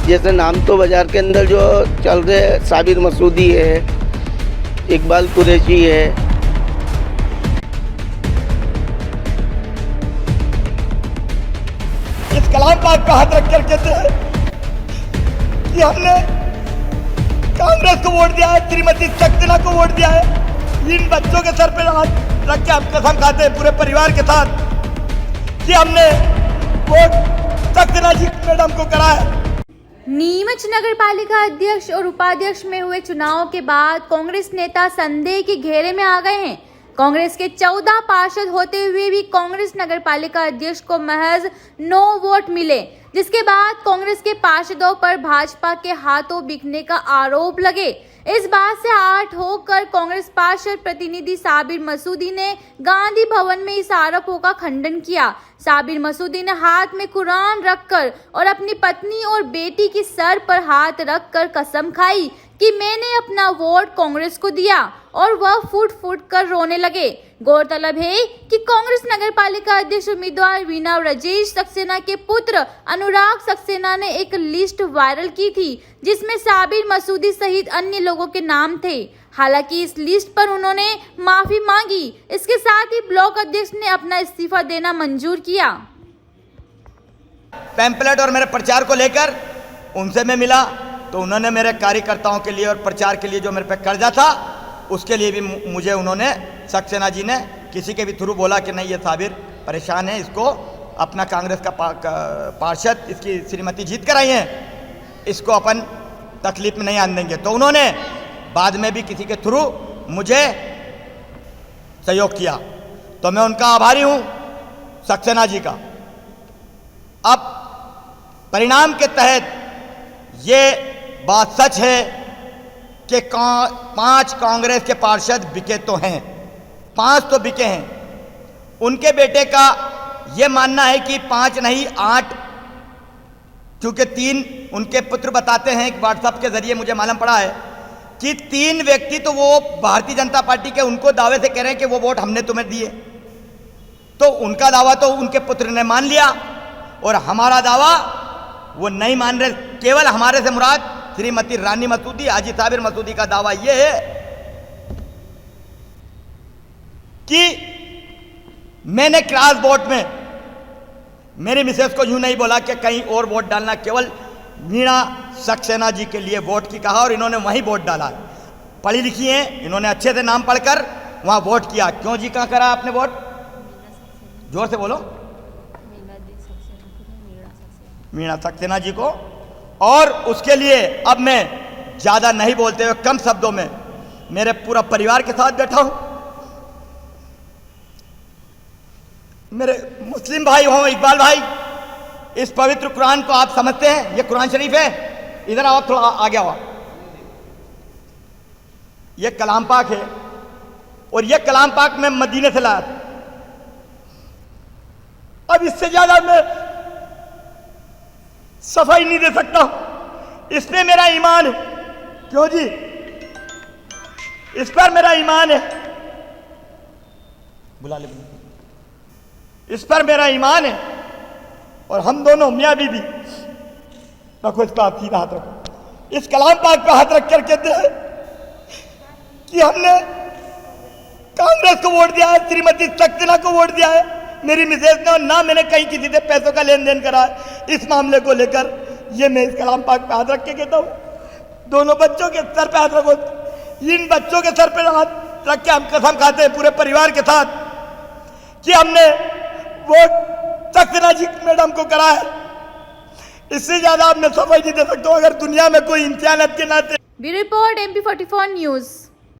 जैसे नाम तो बाजार के अंदर जो चल रहे हैं, साबिर मसूदी है, इकबाल कुरैशी है। इस कलाम पाक का हाथ रख कर कहते हैं कि हमने कांग्रेस को वोट दिया है, श्रीमती सक्सेना को वोट दिया है। इन बच्चों के सर पे हाथ रख के हम कसम खाते हैं पूरे परिवार के साथ कि हमने वोट सक्सेना जी मैडम को करा है। नीमच नगर पालिका अध्यक्ष और उपाध्यक्ष में हुए चुनाव के बाद कांग्रेस नेता संदेह के घेरे में आ गए हैं। कांग्रेस के 14 पार्षद होते हुए भी कांग्रेस नगर पालिका अध्यक्ष को महज 9 वोट मिले, जिसके बाद कांग्रेस के पार्षदों पर भाजपा के हाथों बिकने का आरोप लगे। इस बात से आठ होकर कांग्रेस पार्षद प्रतिनिधि साबिर मसूदी ने गांधी भवन में इस आरोपों का खंडन किया। साबिर मसूदी ने हाथ में कुरान रखकर और अपनी पत्नी और बेटी की सर पर हाथ रखकर कसम खाई कि मैंने अपना वोट कांग्रेस को दिया और वह फुट फुट कर रोने लगे। गौरतलब है कि कांग्रेस नगर पालिका अध्यक्ष उम्मीदवार वीणा राजेश सक्सेना के पुत्र अनुराग सक्सेना ने एक लिस्ट वायरल की थी, जिसमें साबिर मसूदी सहित अन्य लोगों के नाम थे। हालांकि इस लिस्ट पर उन्होंने माफी मांगी। इसके साथ ही ब्लॉक अध्यक्ष ने अपना इस्तीफा देना मंजूर किया। पैम्पलेट और मेरे प्रचार को लेकर उनसे मैं मिला तो उन्होंने मेरे कार्यकर्ताओं के लिए और प्रचार के लिए जो मेरे पे कर्जा था उसके लिए भी मुझे उन्होंने सक्सेना जी ने किसी के भी थ्रू बोला कि नहीं, ये साबिर परेशान है, इसको अपना कांग्रेस का पार्षद इसकी श्रीमती जीत कर आई हैं, इसको अपन तकलीफ में नहीं आने देंगे। तो उन्होंने बाद में भी किसी के थ्रू मुझे सहयोग किया, तो मैं उनका आभारी हूं सक्सेना जी का। अब परिणाम के तहत ये बात सच है कि 5 कांग्रेस के पार्षद बिके तो हैं, 5 तो बिके हैं। उनके बेटे का ये मानना है कि 5 नहीं 8, क्योंकि 3 उनके पुत्र बताते हैं, व्हाट्सएप के जरिए मुझे मालूम पड़ा है कि 3 व्यक्ति तो वो भारतीय जनता पार्टी के उनको दावे से कह रहे हैं कि वो वोट हमने तुम्हें दिए। तो उनका दावा तो उनके पुत्र ने मान लिया और हमारा दावा वो नहीं मान रहे। केवल हमारे से मुराद श्रीमती रानी मसूदी, हाजी साबिर मसूदी का दावा यह है कि मैंने क्रॉस वोट में मेरी मिसेस को यूं नहीं बोला कि कहीं और वोट डालना, केवल वीणा सक्सेना जी के लिए वोट की कहा और इन्होंने वहीं वोट डाला। पढ़ी लिखी हैं, इन्होंने अच्छे से नाम पढ़कर वहां वोट किया। क्यों जी, कहां करा आपने वोट? जोर से बोलो। वीणा सक्सेना जी को। और उसके लिए अब मैं ज्यादा नहीं बोलते हुए कम शब्दों में मेरे पूरा परिवार के साथ बैठा हूं। मेरे मुस्लिम भाई हों, इकबाल भाई, इस पवित्र कुरान को आप समझते हैं? ये कुरान शरीफ है, इधर आओ, थोड़ा आगे आओ। ये कलाम पाक है और ये कलाम पाक मैं मदीने से लाया था। अब इससे ज्यादा मैं सफाई नहीं दे सकता। इसमें मेरा ईमान है। क्यों जी? इस पर मेरा ईमान है। बुला ले। इस पर मेरा ईमान है और हम दोनों मियां बीवी, रखो इस पर आप सीधा हाथ रखो, इस कलाम पाक पर हाथ रख कर कहते हैं कि हमने कांग्रेस को वोट दिया है, श्रीमती सक्सेना को वोट दिया है। मेरी मिसेज ने, ना मैंने कहीं किसी से पैसों का लेन देन करा है। इस मामले को लेकर ये मैं इस कलाम पाक पे हाथ रख के कहता हूँ, दोनों बच्चों के सर पे हाथ रखो। इन बच्चों के सर पे हाथ रख के हम कसम खाते हैं पूरे परिवार के साथ कि हमने वोट सक्सेना जी मैडम को करा है। इससे ज्यादा अब मैं सफाई नहीं दे सकता हूँ। अगर दुनिया में कोई इंसानियत के नाते। Bureau report MP44 news.